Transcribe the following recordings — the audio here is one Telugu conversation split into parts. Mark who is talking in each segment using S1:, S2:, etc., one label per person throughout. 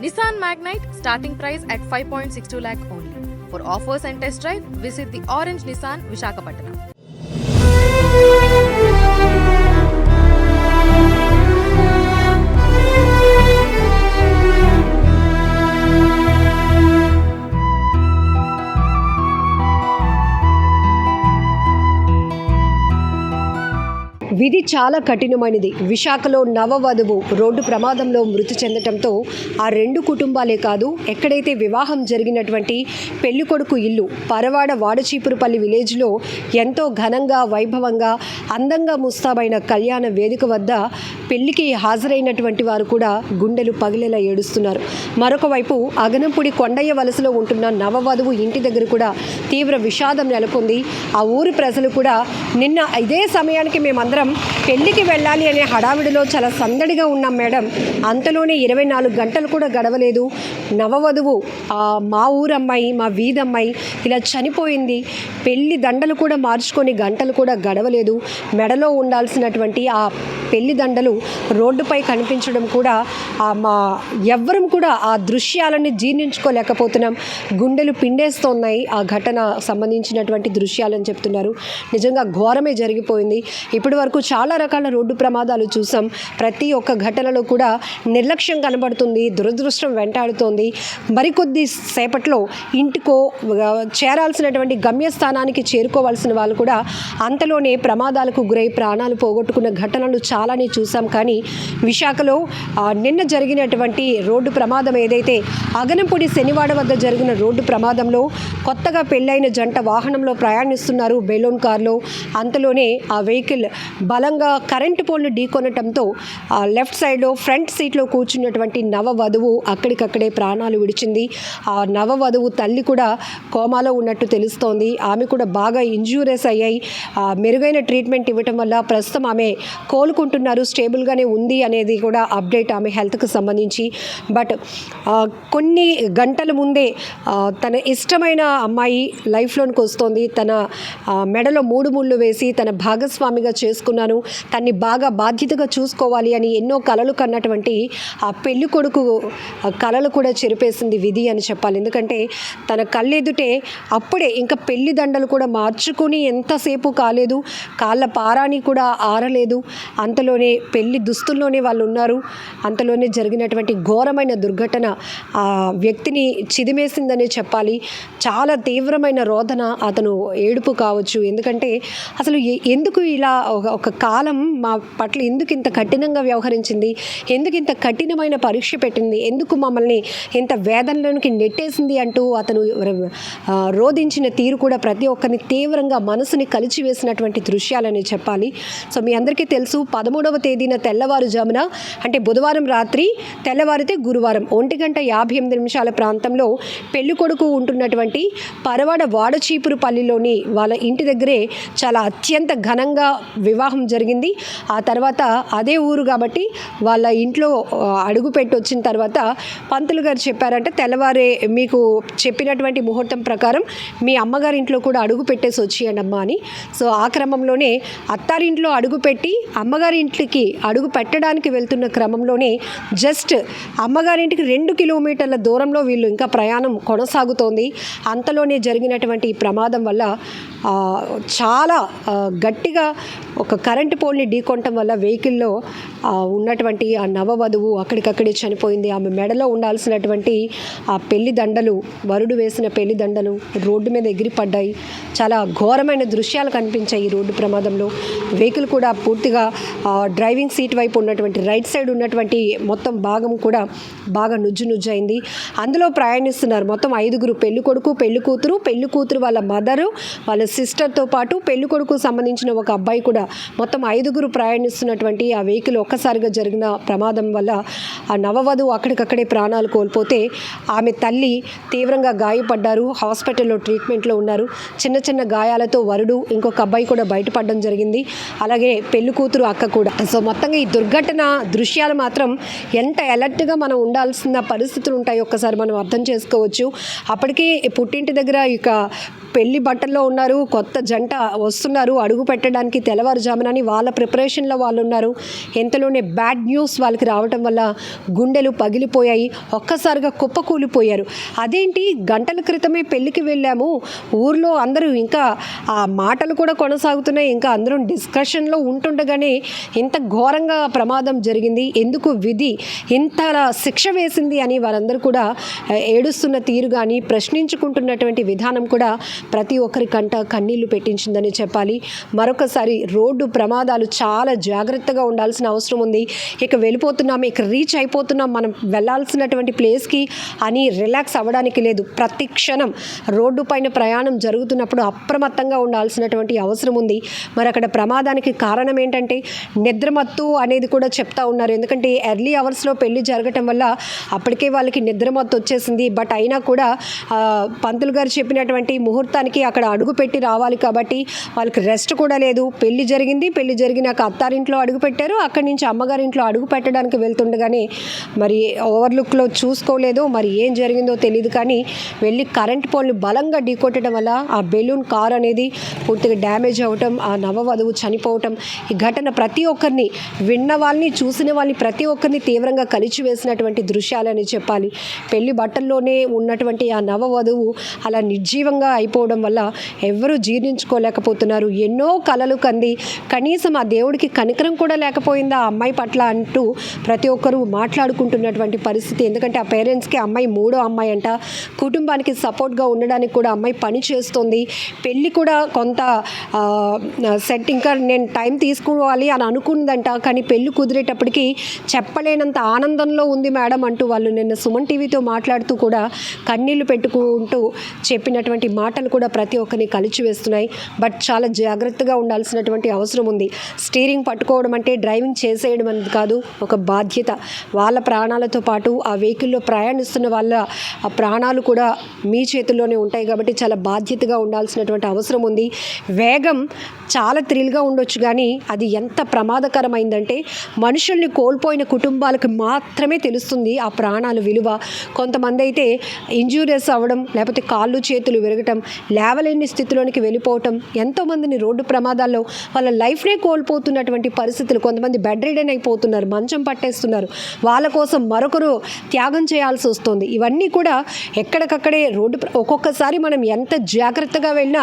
S1: Nissan Magnite starting price at 5.62 lakh only. For offers and test drive, visit the Orange Nissan Visakhapatnam.
S2: విధి చాలా కఠినమైనది. విశాఖలో నవవధువు రోడ్డు ప్రమాదంలో మృతి చెందటంతో ఆ రెండు కుటుంబాలే కాదు, ఎక్కడైతే వివాహం జరిగినటువంటి పెళ్ళికొడుకు ఇల్లు పరవాడ వాడచీపురుపల్లి విలేజ్లో ఎంతో ఘనంగా వైభవంగా అందంగా ముస్తాబైన కళ్యాణ వేదిక వద్ద పెళ్లికి హాజరైనటువంటి వారు కూడా గుండెలు పగిలేలా ఏడుస్తున్నారు. మరొక వైపు అగనంపుడి కొండయ్య వలసలో ఉంటున్న నవవధువు ఇంటి దగ్గర కూడా తీవ్ర విషాదం నెలకొంది. ఆ ఊరి ప్రజలు కూడా నిన్న ఇదే సమయానికి మేమందరం పెళ్లికి వెళ్ళాలి అనే హడావిడిలో చాలా సందడిగా ఉన్నాం మేడం, అంతలోనే 24 గంటలు కూడా గడవలేదు, నవవధువు మా ఊరమ్మాయి మా వీధమ్మాయి ఇలా చనిపోయింది, పెళ్లి దండలు కూడా మార్చుకొని గంటలు కూడా గడవలేదు, మెడలో ఉండాల్సినటువంటి ఆ పెళ్లి దండలు రోడ్డుపై కనిపించడం కూడా మా ఎవ్వరం కూడా ఆ దృశ్యాలని జీర్ణించుకోలేకపోతున్నాం, గుండెలు పిండేస్తున్నాయి ఆ ఘటన సంబంధించినటువంటి దృశ్యాలని చెప్తున్నారు. నిజంగా ఘోరమే జరిగిపోయింది. ఇప్పటి వరకు చాలా రకాల రోడ్డు ప్రమాదాలు చూసాం. ప్రతి ఒక్క ఘటనలో కూడా నిర్లక్ష్యం కనబడుతుంది, దురదృష్టం వెంటాడుతోంది. మరికొద్ది సేపట్లో ఇంటికో చేరాల్సినటువంటి గమ్యస్థానానికి చేరుకోవాల్సిన వాళ్ళు కూడా అంతలోనే ప్రమాదాలకు గురై ప్రాణాలు పోగొట్టుకున్న ఘటనలు చాలానే చూసాం. కానీ విశాఖలో నిన్న జరిగినటువంటి రోడ్డు ప్రమాదం ఏదైతే అగనంపూడి శనివాడ వద్ద జరిగిన రోడ్డు ప్రమాదంలో కొత్తగా పెళ్ళైన జంట వాహనంలో ప్రయాణిస్తున్నారు బెలూన్ కార్లో, అంతలోనే ఆ వెహికల్ బలంగా కరెంటు పోల్ను ఢీకొనటంతో లెఫ్ట్ సైడ్లో ఫ్రంట్ సీట్లో కూర్చున్నటువంటి నవవధువు అక్కడికక్కడే ప్రాణాలు విడిచింది. ఆ నవవధువు తల్లి కూడా కోమాలో ఉన్నట్టు తెలుస్తోంది. ఆమె కూడా బాగా ఇంజ్యూరీస్ అయ్యాయి. మెరుగైన ట్రీట్మెంట్ ఇవ్వటం వల్ల ప్రస్తుతం ఆమె కోలుకుంటున్నారు, స్టేబుల్గానే ఉంది అనేది కూడా అప్డేట్ ఆమె హెల్త్కి సంబంధించి. బట్ కొన్ని గంటల ముందే తన ఇష్టమైన అమ్మాయి లైఫ్లోనికి వస్తోంది. తన మెడలో 3 ముళ్ళు వేసి తన భాగస్వామిగా చేసుకున్నాను, తన్ని బాగా బాధ్యతగా చూసుకోవాలి అని ఎన్నో కలలు కన్నటువంటి ఆ పెళ్లి కొడుకు కలలు కూడా చెరిపేసింది విధి అని చెప్పాలి. ఎందుకంటే తన కళ్ళెదుటే అప్పుడే ఇంకా పెళ్లి దండలు కూడా మార్చుకొని ఎంతసేపు కాలేదు, కాళ్ళ పారాని కూడా ఆరలేదు, అంతలోనే పెళ్లి దుస్తుల్లోనే వాళ్ళు ఉన్నారు. అంతలోనే జరిగినటువంటి ఘోరమైన దుర్ఘటన ఆ వ్యక్తిని చిదిమేసిందనే చెప్పాలి. చాలా తీవ్రమైన రోదన, అతను ఏడుపు కావచ్చు. ఎందుకంటే అసలు ఎందుకు ఇలా ఒక కాలం మా పట్ల ఎందుకు ఇంత కఠినంగా వ్యవహరించింది, ఎందుకు ఇంత కఠినమైన పరీక్ష పెట్టింది, ఎందుకు మమ్మల్ని ఇంత వేదనలోనికి నెట్టేసింది అంటూ అతను రోధించిన తీరు కూడా ప్రతి ఒక్కరిని తీవ్రంగా మనసుని కలిచివేసినటువంటి దృశ్యాలని చెప్పాలి. సో మీ అందరికీ తెలుసు, 13వ తేదీన తెల్లవారుజామున అంటే బుధవారం రాత్రి తెల్లవారితే గురువారం 1:58 ప్రాంతంలో పెళ్లి కొడుకు ఉంటున్నటువంటి పరవాడ వాడచీపురుపల్లిలోని వాళ్ళ ఇంటి దగ్గరే చాలా అత్యంత ఘనంగా వివాహం జరిగింది. ఆ తర్వాత అదే ఊరు కాబట్టి వాళ్ళ ఇంట్లో అడుగు పెట్టి వచ్చిన తర్వాత పంతులు గారు చెప్పారంటే తెల్లవారే మీకు చెప్పినటువంటి ముహూర్తం ప్రకారం మీ అమ్మగారి ఇంట్లో కూడా అడుగు పెట్టేసి వచ్చేయండి అమ్మా అని. సో ఆ క్రమంలోనే అత్తారింట్లో అడుగు పెట్టి అమ్మగారి ఇంటికి అడుగు పెట్టడానికి వెళ్తున్న క్రమంలోనే జస్ట్ అమ్మగారింటికి 2 కిలోమీటర్ల దూరంలో వీళ్ళు ఇంకా ప్రయాణం కొనసాగుతోంది. అంతలోనే జరిగినటువంటి ఈ ప్రమాదం వల్ల చాలా గట్టిగా ఒక కరెంటు పోల్ని ఢీకొనటం వల్ల వెహికల్లో ఉన్నటువంటి ఆ నవవధువు అక్కడికక్కడే చనిపోయింది. ఆమె మెడలో ఉండాల్సినటువంటి ఆ పెళ్లి దండలు, వరుడు వేసిన పెళ్లి దండలు రోడ్డు మీద ఎగిరిపడ్డాయి. చాలా ఘోరమైన దృశ్యాలు కనిపించాయి ఈ రోడ్డు ప్రమాదంలో. వెహికల్ కూడా పూర్తిగా డ్రైవింగ్ సీట్ వైపు ఉన్నటువంటి రైట్ సైడ్ ఉన్నటువంటి మొత్తం భాగం కూడా బాగా నుజ్జయింది. అందులో ప్రయాణిస్తున్నారు మొత్తం 5గురు, పెళ్లి కొడుకు, పెళ్లి కూతురు వాళ్ళ మదరు, వాళ్ళ సిస్టర్తో పాటు పెళ్లి కొడుకు సంబంధించిన ఒక అబ్బాయి కూడా మొత్తం 5గురు ప్రయాణిస్తున్నటువంటి ఆ వెహికల్ ఒక్కసారిగా జరిగిన ప్రమాదం వల్ల ఆ నవవధువు అక్కడికక్కడే ప్రాణాలు కోల్పోతే ఆమె తల్లి తీవ్రంగా గాయపడ్డారు, హాస్పిటల్లో ట్రీట్మెంట్లో ఉన్నారు. చిన్న గాయాలతో వరుడు ఇంకొక అబ్బాయి కూడా బయటపడడం జరిగింది. అలాగే పెళ్లి కూతురు అక్క కూడా. సో మొత్తంగా ఈ దుర్ఘటన దృశ్యాలు మాత్రం ఎంత అలర్ట్గా మనం ఉండాల్సిన పరిస్థితులు ఉంటాయో ఒక్కసారి మనం అర్థం చేసుకోవచ్చు. అప్పటికే పుట్టింటి దగ్గర ఇక పెళ్లి బట్టల్లో ఉన్నారు, కొత్త జంట వస్తున్నారు అడుగు పెట్టడానికి తెల్లవారుజామున. చేద్దామని వాళ్ళ ప్రిపరేషన్లో వాళ్ళు ఉన్నారు. ఎంతలోనే బ్యాడ్ న్యూస్ వాళ్ళకి రావటం వల్ల గుండెలు పగిలిపోయాయి, ఒక్కసారిగా కుప్పకూలిపోయారు. అదేంటి, గంటల క్రితమే పెళ్ళికి వెళ్ళాము, ఊర్లో అందరూ ఇంకా ఆ మాటలు కూడా కొనసాగుతున్నాయి, ఇంకా అందరూ డిస్కషన్లో ఉంటుండగానే ఇంత ఘోరంగా ప్రమాదం జరిగింది, ఎందుకు విధి ఇంత శిక్ష వేసింది అని వారందరూ కూడా ఏడుస్తున్న తీరు కానీ ప్రశ్నించుకుంటున్నటువంటి విధానం కూడా ప్రతి ఒక్కరి కంట కన్నీళ్లు పెట్టించిందని చెప్పాలి. మరొకసారి రోడ్డు ప్రమాదాలు చాలా జాగ్రత్తగా ఉండాల్సిన అవసరం ఉంది. ఇక వెళ్ళిపోతున్నాం, ఇక రీచ్ అయిపోతున్నాం మనం వెళ్ళాల్సినటువంటి ప్లేస్కి అని రిలాక్స్ అవ్వడానికి లేదు. ప్రతి క్షణం రోడ్డు పైన ప్రయాణం జరుగుతున్నప్పుడు అప్రమత్తంగా ఉండాల్సినటువంటి అవసరం ఉంది. మరి అక్కడ ప్రమాదానికి కారణం ఏంటంటే నిద్రమత్తు అనేది కూడా చెప్తా ఉన్నారు. ఎందుకంటే ఎర్లీ అవర్స్లో పెళ్లి జరగటం వల్ల అప్పటికే వాళ్ళకి నిద్రమత్తు వచ్చేసింది. బట్ అయినా కూడా పంతులు గారు చెప్పినటువంటి ముహూర్తానికి అక్కడ అడుగు పెట్టి రావాలి కాబట్టి వాళ్ళకి రెస్ట్ కూడా లేదు. పెళ్లి జరిగింది, పెళ్లి జరిగినాక అత్తారింట్లో అడుగు పెట్టారు, అక్కడి నుంచి అమ్మగారింట్లో అడుగు పెట్టడానికి వెళ్తుండగానే మరి ఓవర్లుక్లో చూసుకోలేదు, మరి ఏం జరిగిందో తెలియదు. కానీ వెళ్ళి కరెంట్ పోల్ని బలంగా ఢీకొట్టడం వల్ల ఆ బెలూన్ కార్ అనేది పూర్తిగా డ్యామేజ్ అవ్వటం, ఆ నవవధువు చనిపోవటం, ఈ ఘటన ప్రతి ఒక్కరిని, విన్న వాళ్ళని చూసిన వాళ్ళని ప్రతి ఒక్కరిని తీవ్రంగా కలిచివేసినటువంటి దృశ్యాలని చెప్పాలి. పెళ్లి బట్టల్లోనే ఉన్నటువంటి ఆ నవవధువు అలా నిర్జీవంగా అయిపోవడం వల్ల ఎవరూ జీర్ణించుకోలేకపోతున్నారు. ఎన్నో కలలు కంది కనీసం ఆ దేవుడికి కనికరం కూడా లేకపోయిందా ఆ అమ్మాయి పట్ల అంటూ ప్రతి ఒక్కరూ మాట్లాడుకుంటున్నటువంటి పరిస్థితి. ఎందుకంటే ఆ పేరెంట్స్కి అమ్మాయి మూడో అమ్మాయి అంట, కుటుంబానికి సపోర్ట్గా ఉండడానికి కూడా అమ్మాయి పని చేస్తుంది. పెళ్ళి కూడా కొంత సెట్, ఇంకా నేను టైం తీసుకోవాలి అని అనుకుందంట, కానీ పెళ్ళి కుదిరేటప్పటికి చెప్పలేనంత ఆనందంలో ఉంది మేడం అంటూ వాళ్ళు నిన్న సుమన్ టీవీతో మాట్లాడుతూ కూడా కన్నీళ్లు పెట్టుకుంటూ చెప్పినటువంటి మాటలు కూడా ప్రతి ఒక్కరిని కలిచివేస్తున్నాయి. బట్ చాలా జాగ్రత్తగా ఉండాల్సినటువంటి అవసరం ఉంది. స్టీరింగ్ పట్టుకోవడం అంటే డ్రైవింగ్ చేసేయడం అనేది కాదు, ఒక బాధ్యత. వాళ్ళ ప్రాణాలతో పాటు ఆ వెహికల్లో ప్రయాణిస్తున్న వాళ్ళ ఆ ప్రాణాలు కూడా మీ చేతుల్లోనే ఉంటాయి కాబట్టి చాలా బాధ్యతగా ఉండాల్సినటువంటి అవసరం ఉంది. వేగం చాలా థ్రిల్గా ఉండొచ్చు, కానీ అది ఎంత ప్రమాదకరమైందంటే మనుషుల్ని కోల్పోయిన కుటుంబాలకు మాత్రమే తెలుస్తుంది ఆ ప్రాణాల విలువ. కొంతమంది అయితే ఇంజూరియస్ అవ్వడం, లేకపోతే కాళ్ళు చేతులు విరగటం, లేవలేని స్థితిలోనికి వెళ్ళిపోవటం, ఎంతోమందిని రోడ్డు ప్రమాదాల్లో వాళ్ళ లైఫ్నే కోల్పోతున్నటువంటి పరిస్థితులు. కొంతమంది బెడ్ రిడెన్ అయిపోతున్నారు, మంచం పట్టేస్తున్నారు, వాళ్ళ కోసం మరొకరు త్యాగం చేయాల్సి వస్తుంది. ఇవన్నీ కూడా ఎక్కడికక్కడే రోడ్డు ఒక్కొక్కసారి మనం ఎంత జాగ్రత్తగా వెళ్ళినా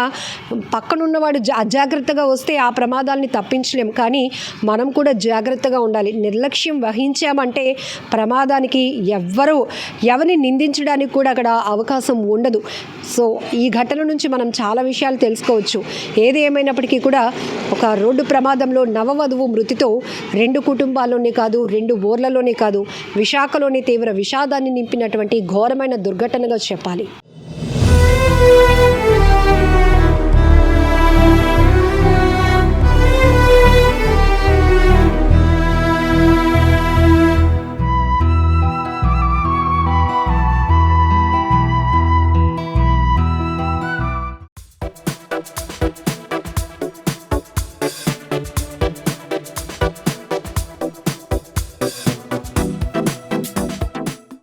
S2: పక్కనున్నవాడు అజాగ్రత్తగా వస్తే ఆ ప్రమాదాలని తప్పించలేం. కానీ మనం కూడా జాగ్రత్తగా ఉండాలి. నిర్లక్ష్యం వహించామంటే ప్రమాదానికి ఎవరిని నిందించడానికి కూడా అక్కడ అవకాశం ఉండదు. సో ఈ ఘటన నుంచి మనం చాలా విషయాలు తెలుసుకోవచ్చు. ఏది ఏమైనప్పటికీ కూడా ఒక రోడ్డు ప్రమాదంలో నవవధువు మృతితో 2 కుటుంబాల్లోనే కాదు, 2 ఊర్లలోనే కాదు, విశాఖలోని తీవ్ర విషాదాన్ని నింపినటువంటి ఘోరమైన దుర్ఘటనగా చెప్పాలి.